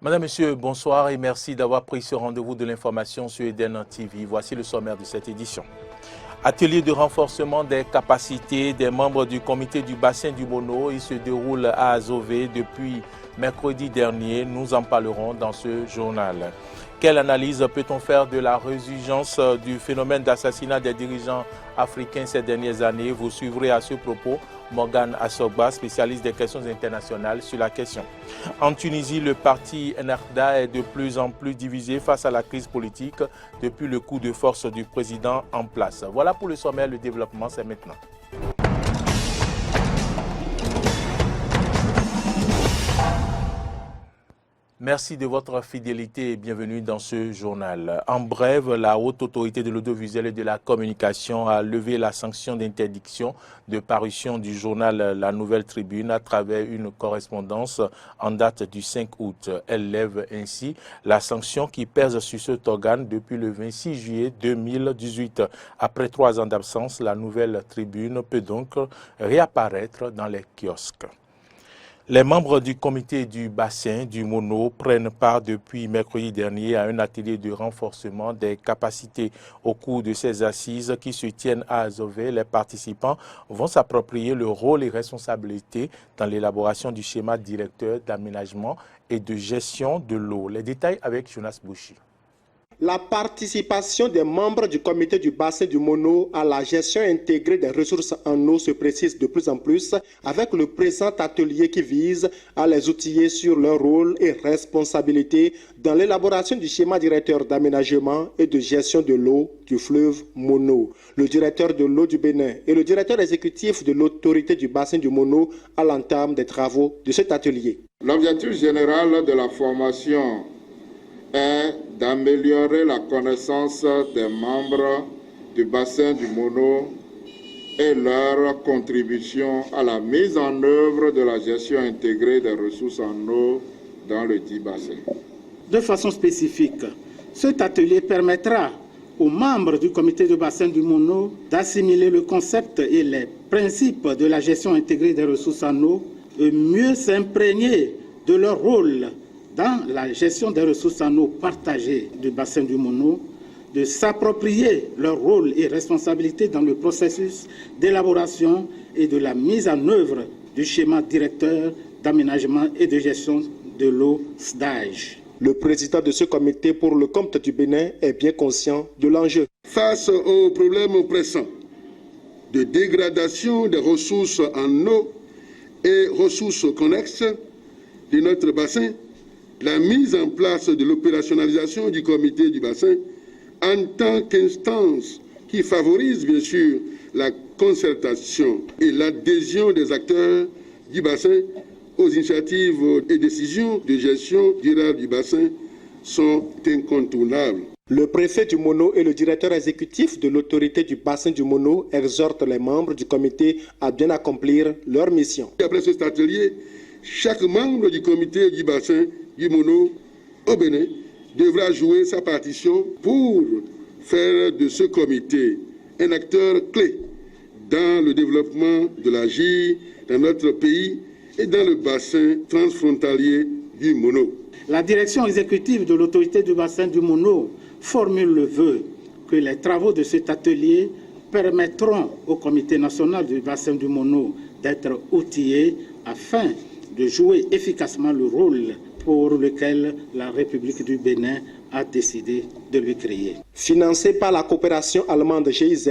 Madame, Monsieur, bonsoir et merci d'avoir pris ce rendez-vous de l'information sur Eden TV. Voici le sommaire de cette édition. Atelier de renforcement des capacités des membres du comité du bassin du Mono. Il se déroule à Azové depuis mercredi dernier. Nous en parlerons dans ce journal. Quelle analyse peut-on faire de la résurgence du phénomène d'assassinat des dirigeants africains ces dernières années? Vous suivrez à ce propos Morgan Assogba, spécialiste des questions internationales sur la question. En Tunisie, le parti Ennahda est de plus en plus divisé face à la crise politique depuis le coup de force du président en place. Voilà pour le sommaire, le développement, c'est maintenant. Merci de votre fidélité et bienvenue dans ce journal. En bref, la Haute Autorité de l'Audiovisuel et de la Communication a levé la sanction d'interdiction de parution du journal La Nouvelle Tribune à travers une correspondance en date du 5 août. Elle lève ainsi la sanction qui pèse sur cet organe depuis le 26 juillet 2018. Après 3 ans d'absence, La Nouvelle Tribune peut donc réapparaître dans les kiosques. Les membres du comité du bassin du Mono prennent part depuis mercredi dernier à un atelier de renforcement des capacités. Au cours de ces assises qui se tiennent à Azové, les participants vont s'approprier le rôle et responsabilités dans l'élaboration du schéma directeur d'aménagement et de gestion de l'eau. Les détails avec Jonas Bouchi. La participation des membres du comité du bassin du Mono à la gestion intégrée des ressources en eau se précise de plus en plus avec le présent atelier qui vise à les outiller sur leur rôle et responsabilités dans l'élaboration du schéma directeur d'aménagement et de gestion de l'eau du fleuve Mono. Le directeur de l'eau du Bénin et le directeur exécutif de l'autorité du bassin du Mono à l'entame des travaux de cet atelier. L'objectif général de la formation est d'améliorer la connaissance des membres du bassin du Mono et leur contribution à la mise en œuvre de la gestion intégrée des ressources en eau dans le dit bassin. De façon spécifique, cet atelier permettra aux membres du comité de bassin du Mono d'assimiler le concept et les principes de la gestion intégrée des ressources en eau et mieux s'imprégner de leur rôle dans la gestion des ressources en eau partagées du bassin du Mono, de s'approprier leur rôle et responsabilité dans le processus d'élaboration et de la mise en œuvre du schéma directeur d'aménagement et de gestion de l'eau SDAGE. Le président de ce comité pour le compte du Bénin est bien conscient de l'enjeu. Face aux problèmes pressants de dégradation des ressources en eau et ressources connexes de notre bassin, la mise en place de l'opérationnalisation du comité du bassin en tant qu'instance qui favorise bien sûr la concertation et l'adhésion des acteurs du bassin aux initiatives et décisions de gestion durable du bassin sont incontournables. Le préfet du Mono et le directeur exécutif de l'autorité du bassin du Mono exhortent les membres du comité à bien accomplir leur mission. Après cet atelier, chaque membre du comité du bassin du Mono au Bénin devra jouer sa partition pour faire de ce comité un acteur clé dans le développement de l'AGIR dans notre pays et dans le bassin transfrontalier du Mono. La direction exécutive de l'autorité du bassin du Mono formule le vœu que les travaux de cet atelier permettront au comité national du bassin du Mono d'être outillé afin de jouer efficacement le rôle pour lequel la République du Bénin a décidé de lui créer. Financé par la coopération allemande GIZ,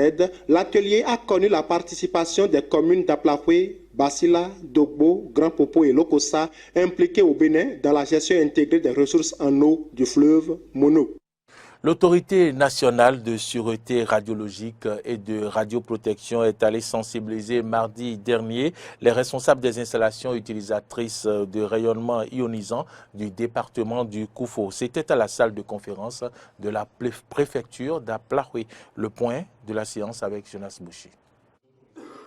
l'atelier a connu la participation des communes d'Aplahoué, Basila, Dogbo, Grand Popo et Lokossa impliquées au Bénin dans la gestion intégrée des ressources en eau du fleuve Mono. L'autorité nationale de sûreté radiologique et de radioprotection est allée sensibiliser mardi dernier les responsables des installations utilisatrices de rayonnement ionisant du département du Koufo. C'était à la salle de conférence de la préfecture d'Aplahoué. Le point de la séance avec Jonas Bouchi.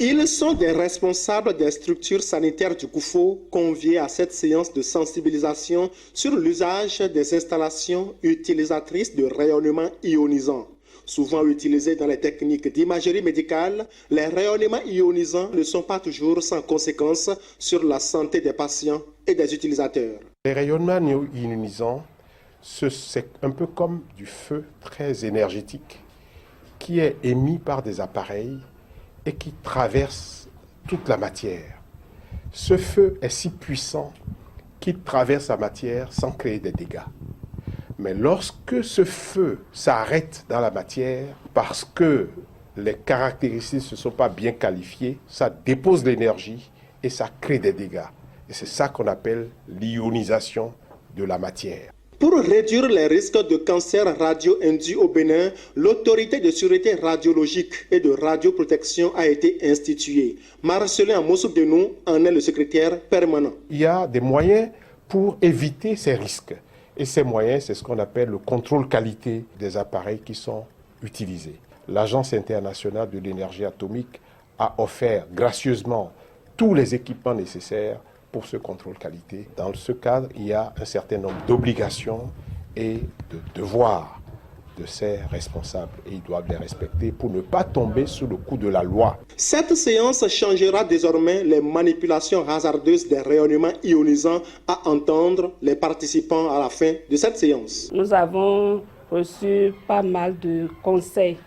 Ils sont des responsables des structures sanitaires du Koufo conviés à cette séance de sensibilisation sur l'usage des installations utilisatrices de rayonnement ionisant. Souvent utilisés dans les techniques d'imagerie médicale, les rayonnements ionisants ne sont pas toujours sans conséquences sur la santé des patients et des utilisateurs. Les rayonnements néo-ionisants, c'est un peu comme du feu très énergétique qui est émis par des appareils et qui traverse toute la matière. Ce feu est si puissant qu'il traverse la matière sans créer des dégâts. Mais lorsque ce feu s'arrête dans la matière parce que les caractéristiques ne sont pas bien qualifiées, ça dépose l'énergie et ça crée des dégâts. Et c'est ça qu'on appelle l'ionisation de la matière. Pour réduire les risques de cancer radio-induit au Bénin, l'autorité de sûreté radiologique et de radioprotection a été instituée. Marcelin Amoussoubdenou en est le secrétaire permanent. Il y a des moyens pour éviter ces risques. Et ces moyens, c'est ce qu'on appelle le contrôle qualité des appareils qui sont utilisés. L'Agence internationale de l'énergie atomique a offert gracieusement tous les équipements nécessaires pour ce contrôle qualité. Dans ce cadre, il y a un certain nombre d'obligations et de devoirs de ces responsables et ils doivent les respecter pour ne pas tomber sous le coup de la loi. Cette séance changera désormais les manipulations hasardeuses des rayonnements ionisants à entendre les participants à la fin de cette séance. Nous avons reçu pas mal de conseils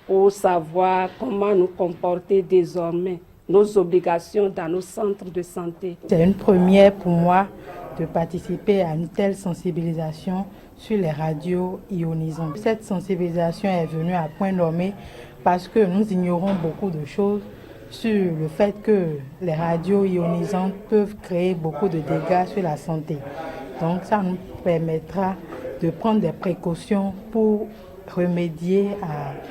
pour savoir comment nous comporter désormais, nos obligations dans nos centres de santé. C'est une première pour moi de participer à une telle sensibilisation sur les radios ionisants. Cette sensibilisation est venue à point nommé parce que nous ignorons beaucoup de choses sur le fait que les radios ionisantes peuvent créer beaucoup de dégâts sur la santé. Donc ça nous permettra de prendre des précautions pour remédier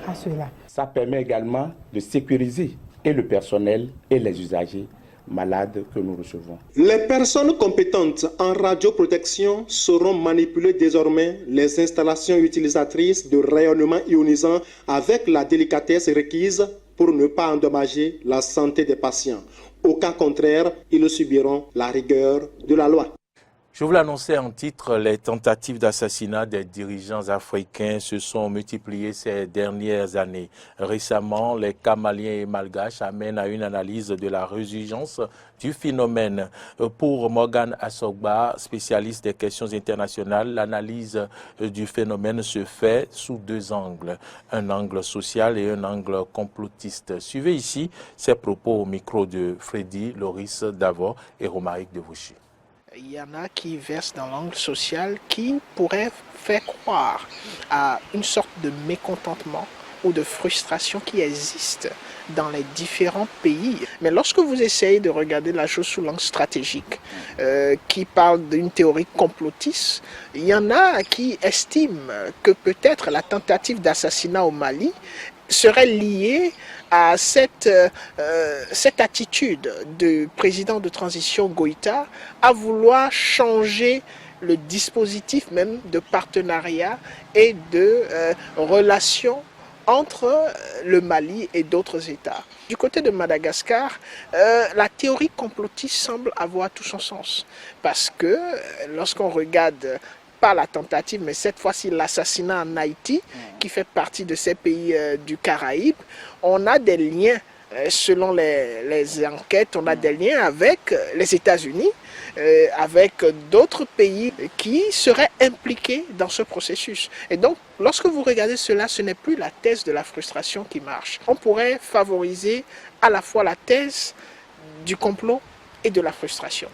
à cela. Ça permet également de sécuriser et le personnel et les usagers malades que nous recevons. Les personnes compétentes en radioprotection sauront manipuler désormais les installations utilisatrices de rayonnement ionisant avec la délicatesse requise pour ne pas endommager la santé des patients. Au cas contraire, ils subiront la rigueur de la loi. Je vous l'annonçais en titre, les tentatives d'assassinat des dirigeants africains se sont multipliées ces dernières années. Récemment, les cas maliens et malgaches amènent à une analyse de la résurgence du phénomène. Pour Morgan Assogba, spécialiste des questions internationales, l'analyse du phénomène se fait sous deux angles, un angle social et un angle complotiste. Suivez ici ces propos au micro de Freddy Loris Davor et Romaric Devouchy. Il y en a qui versent dans l'angle social qui pourrait faire croire à une sorte de mécontentement ou de frustration qui existe dans les différents pays. Mais lorsque vous essayez de regarder la chose sous l'angle stratégique, qui parle d'une théorie complotiste, il y en a qui estiment que peut-être la tentative d'assassinat au Mali serait liée à cette attitude du président de transition Goïta à vouloir changer le dispositif même de partenariat et de relations entre le Mali et d'autres États. Du côté de Madagascar, la théorie complotiste semble avoir tout son sens parce que lorsqu'on regarde pas la tentative, mais cette fois-ci l'assassinat en Haïti, qui fait partie de ces pays du Caraïbe, on a des liens, selon les enquêtes, on a des liens avec les États-Unis, avec d'autres pays qui seraient impliqués dans ce processus. Et donc, lorsque vous regardez cela, ce n'est plus la thèse de la frustration qui marche. On pourrait favoriser à la fois la thèse du complot et de la frustration.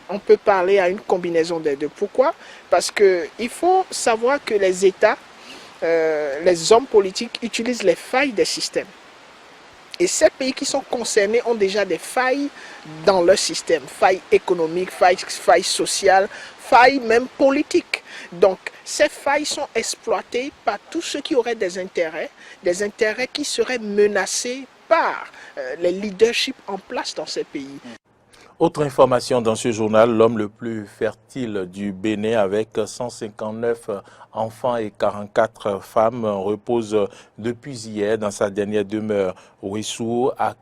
On peut parler à une combinaison des deux. Pourquoi? Parce qu'il faut savoir que les États, les hommes politiques utilisent les failles des systèmes. Et ces pays qui sont concernés ont déjà des failles dans leur système, failles économiques, failles sociales, failles même politiques. Donc ces failles sont exploitées par tous ceux qui auraient des intérêts qui seraient menacés par les leaderships en place dans ces pays. Autre information dans ce journal, l'homme le plus fertile du Bénin avec 159 enfants et 44 femmes repose depuis hier dans sa dernière demeure, Ouessou à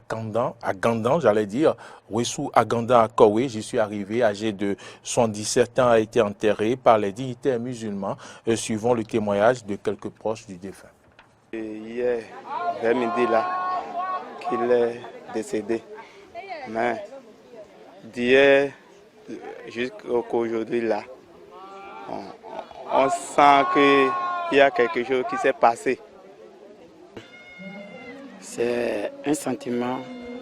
Gandan, j'allais dire, Ouessou à Gandan à Kowe. J'y suis arrivé, âgé de 77 ans, a été enterré par les dignitaires musulmans, suivant le témoignage de quelques proches du défunt. Hier, vers midi là, qu'il est décédé. Mais d'hier jusqu'aujourd'hui là, on sent qu'il y a quelque chose qui s'est passé. C'est un sentiment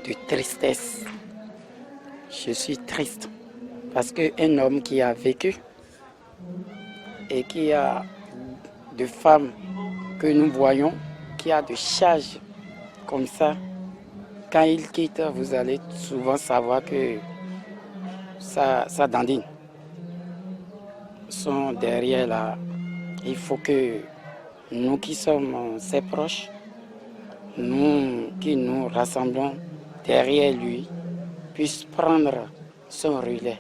de tristesse. Je suis triste parce qu'un homme qui a vécu et qui a de femmes que nous voyons, qui a de charges comme ça, quand il quitte, vous allez souvent savoir que ça dandine. Sont derrière là. Il faut que nous qui sommes ses proches, nous qui nous rassemblons derrière lui, puissent prendre son relais.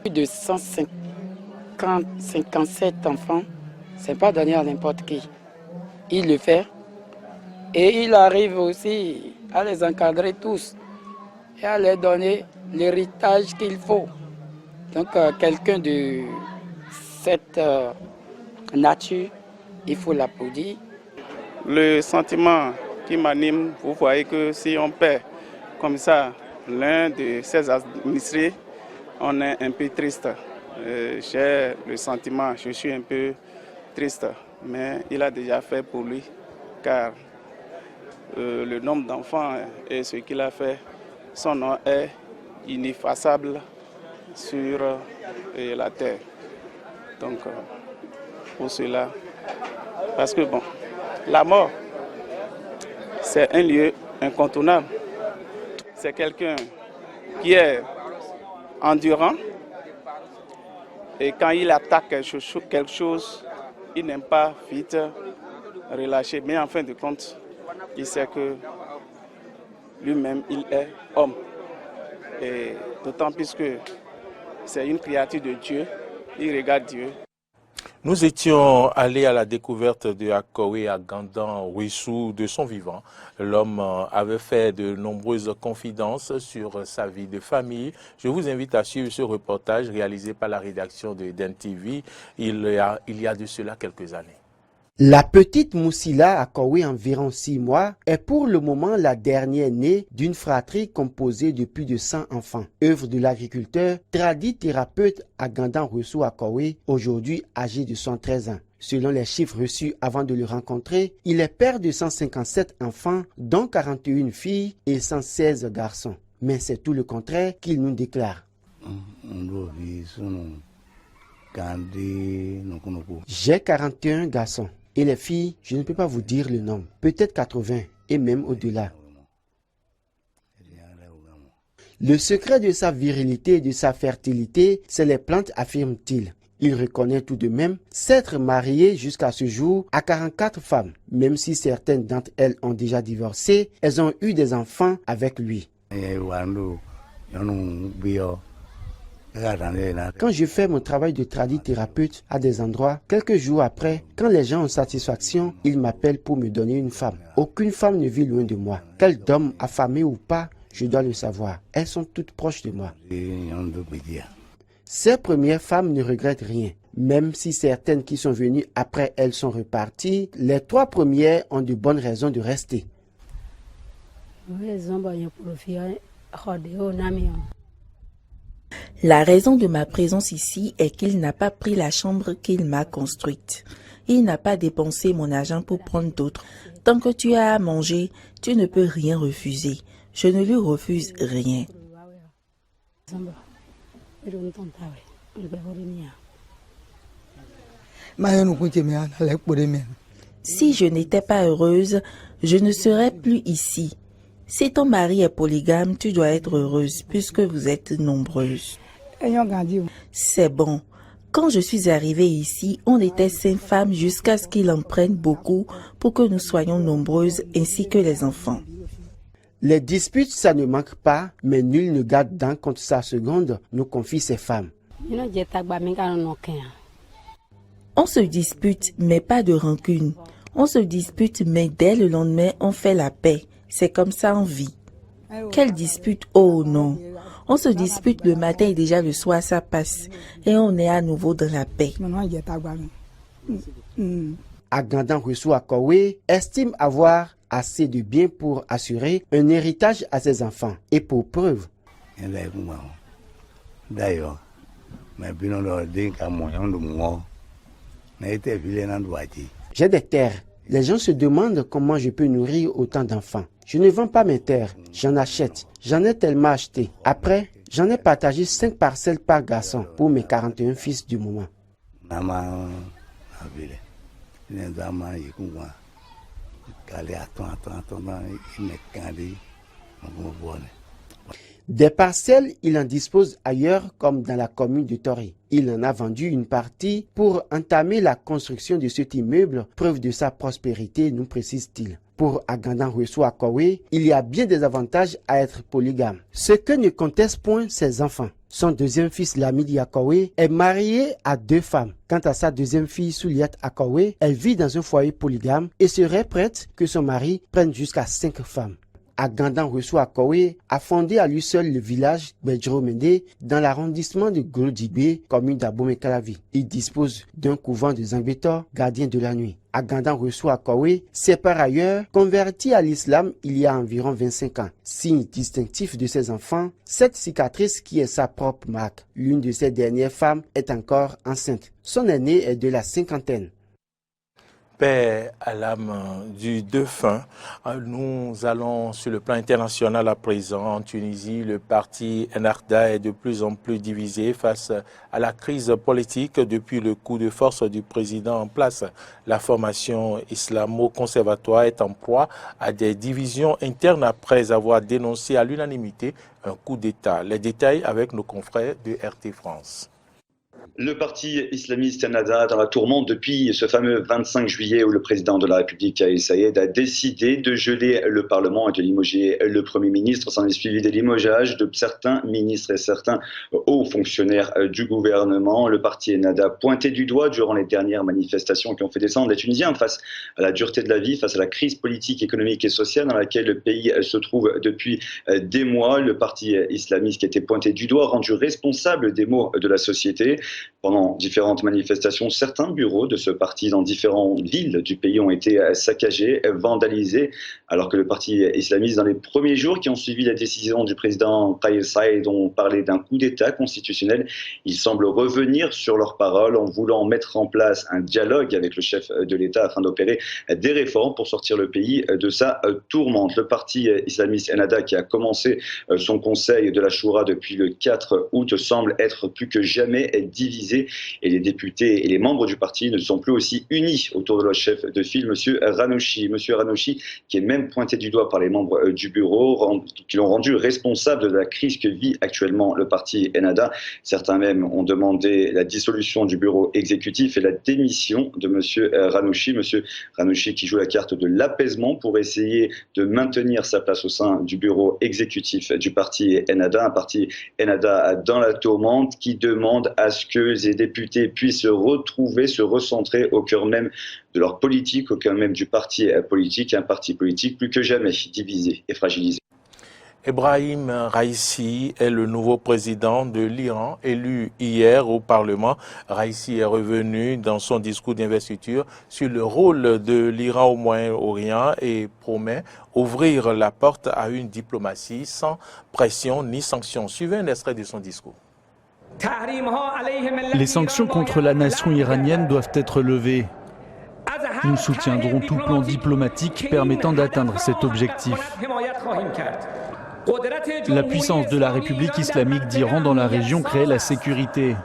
Plus de 157 enfants, ce n'est pas donné à n'importe qui. Il le fait et il arrive aussi à les encadrer tous et à leur donner l'héritage qu'il faut. Donc quelqu'un de cette nature, il faut l'applaudir. Le sentiment qui m'anime, vous voyez que si on perd comme ça l'un de ses administrés, on est un peu triste. J'ai le sentiment, je suis un peu triste, mais il a déjà fait pour lui, car le nombre d'enfants et ce qu'il a fait, son nom est ineffaçable sur la terre. Donc, pour cela, parce que bon, la mort, c'est un lieu incontournable. C'est quelqu'un qui est endurant et quand il attaque quelque chose, il n'aime pas vite relâcher. Mais en fin de compte, il sait que lui-même, il est homme. Et d'autant plus que c'est une créature de Dieu, il regarde Dieu. Nous étions allés à la découverte de Akowe Agandan Wissou de son vivant. L'homme avait fait de nombreuses confidences sur sa vie de famille. Je vous invite à suivre ce reportage réalisé par la rédaction de Eden TV il y a de cela quelques années. La petite Moussila Akowe, environ 6 mois, est pour le moment la dernière née d'une fratrie composée de plus de 100 enfants. Œuvre de l'agriculteur, tradithérapeute Agandan Wissou Akowe, aujourd'hui âgé de 113 ans. Selon les chiffres reçus avant de le rencontrer, il est père de 157 enfants, dont 41 filles et 116 garçons. Mais c'est tout le contraire qu'il nous déclare. J'ai 41 garçons. Et les filles, je ne peux pas vous dire le nombre, peut-être 80 et même au-delà. Le secret de sa virilité et de sa fertilité, c'est les plantes, affirme-t-il. Il reconnaît tout de même s'être marié jusqu'à ce jour à 44 femmes. Même si certaines d'entre elles ont déjà divorcé, elles ont eu des enfants avec lui. Quand je fais mon travail de tradithérapeute à des endroits, quelques jours après, quand les gens ont satisfaction, ils m'appellent pour me donner une femme. Aucune femme ne vit loin de moi. Qu'elle dorme affamée ou pas, je dois le savoir. Elles sont toutes proches de moi. Ces premières femmes ne regrettent rien. Même si certaines qui sont venues après elles sont reparties, les 3 premières ont de bonnes raisons de rester. La raison de ma présence ici est qu'il n'a pas pris la chambre qu'il m'a construite. Il n'a pas dépensé mon argent pour prendre d'autres. Tant que tu as à manger, tu ne peux rien refuser. Je ne lui refuse rien. Si je n'étais pas heureuse, je ne serais plus ici. Si ton mari est polygame, tu dois être heureuse puisque vous êtes nombreuses. C'est bon. Quand je suis arrivée ici, on était 5 femmes jusqu'à ce qu'il en prenne beaucoup pour que nous soyons nombreuses ainsi que les enfants. Les disputes, ça ne manque pas, mais nul ne garde dent contre sa seconde, nous confie ces femmes. On se dispute, mais pas de rancune. On se dispute, mais dès le lendemain, on fait la paix. C'est comme ça en vie. Quelle dispute? Oh non. On se dispute le matin et déjà le soir ça passe. Et on est à nouveau dans la paix. Agandan Wissou Akowe estime avoir assez de biens pour assurer un héritage à ses enfants. Et pour preuve, J'ai des terres. Les gens se demandent comment je peux nourrir autant d'enfants. Je ne vends pas mes terres, j'en achète. J'en ai tellement acheté. Après, j'en ai partagé 5 parcelles par garçon pour mes 41 fils du moment. Des parcelles, il en dispose ailleurs comme dans la commune de Toré. Il en a vendu une partie pour entamer la construction de cet immeuble, preuve de sa prospérité, nous précise-t-il. Pour Agandan Resso Akowe, il y a bien des avantages à être polygame. Ce que ne conteste point ses enfants. Son deuxième fils, Lamidi Akowe, est marié à 2 femmes. Quant à sa deuxième fille, Souliat Akowe, elle vit dans un foyer polygame et serait prête que son mari prenne jusqu'à 5 femmes. Agandan Resso Akowe a fondé à lui seul le village Bedjromende dans l'arrondissement de Golodibé, commune d'Abomey-Calavi. Il dispose d'un couvent de Zangbetor, gardien de la nuit. Agandan Resso Akowe s'est par ailleurs converti à l'islam il y a environ 25 ans. Signe distinctif de ses enfants, cette cicatrice qui est sa propre marque. L'une de ces dernières femmes est encore enceinte. Son aînée est de la cinquantaine. Paix à l'âme du défunt. Nous allons sur le plan international à présent. En Tunisie, le parti Ennahda est de plus en plus divisé face à la crise politique depuis le coup de force du président en place. La formation islamo-conservatoire est en proie à des divisions internes après avoir dénoncé à l'unanimité un coup d'État. Les détails avec nos confrères de RT France. Le parti islamiste Ennahda dans la tourmente depuis ce fameux 25 juillet où le président de la République, Kais Saied, a décidé de geler le Parlement et de limoger le Premier ministre. S'en est suivi des limogeages de certains ministres et certains hauts fonctionnaires du gouvernement. Le parti Ennahda pointé du doigt durant les dernières manifestations qui ont fait descendre les Tunisiens face à la dureté de la vie, face à la crise politique, économique et sociale dans laquelle le pays se trouve depuis des mois. Le parti islamiste qui était pointé du doigt, rendu responsable des maux de la société. Pendant différentes manifestations, certains bureaux de ce parti dans différentes villes du pays ont été saccagés, vandalisés, alors que le parti islamiste, dans les premiers jours qui ont suivi la décision du président Kais Saied, ont parlé d'un coup d'État constitutionnel. Ils semblent revenir sur leurs paroles en voulant mettre en place un dialogue avec le chef de l'État afin d'opérer des réformes pour sortir le pays de sa tourmente. Le parti islamiste Ennahda, qui a commencé son conseil de la Choura depuis le 4 août, semble être plus que jamais divisé et les députés et les membres du parti ne sont plus aussi unis autour de leur chef de file, M. Ranouchi. M. Ranouchi, qui est même pointé du doigt par les membres du bureau, qui l'ont rendu responsable de la crise que vit actuellement le parti Ennahda. Certains même ont demandé la dissolution du bureau exécutif et la démission de M. Ranouchi. M. Ranouchi qui joue la carte de l'apaisement pour essayer de maintenir sa place au sein du bureau exécutif du parti Ennahda, un parti Ennahda dans la tourmente qui demande à ce que les députés puissent se retrouver, se recentrer au cœur même de leur politique, au cœur même du parti politique, un parti politique plus que jamais divisé et fragilisé. Ebrahim Raïssi est le nouveau président de l'Iran, élu hier au Parlement. Raïssi est revenu dans son discours d'investiture sur le rôle de l'Iran au Moyen-Orient et promet ouvrir la porte à une diplomatie sans pression ni sanctions. Suivez un extrait de son discours. Les sanctions contre la nation iranienne doivent être levées. Nous soutiendrons tout plan diplomatique permettant d'atteindre cet objectif. La puissance de la République islamique d'Iran dans la région crée la sécurité.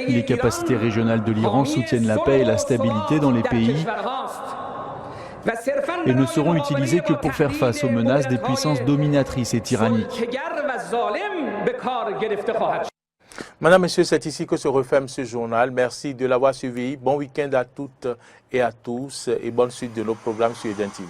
Les capacités régionales de l'Iran soutiennent la paix et la stabilité dans les pays et ne seront utilisées que pour faire face aux menaces des puissances dominatrices et tyranniques. Madame, Monsieur, c'est ici que se referme ce journal. Merci de l'avoir suivi. Bon week-end à toutes et à tous et bonne suite de nos programmes sur Eden TV.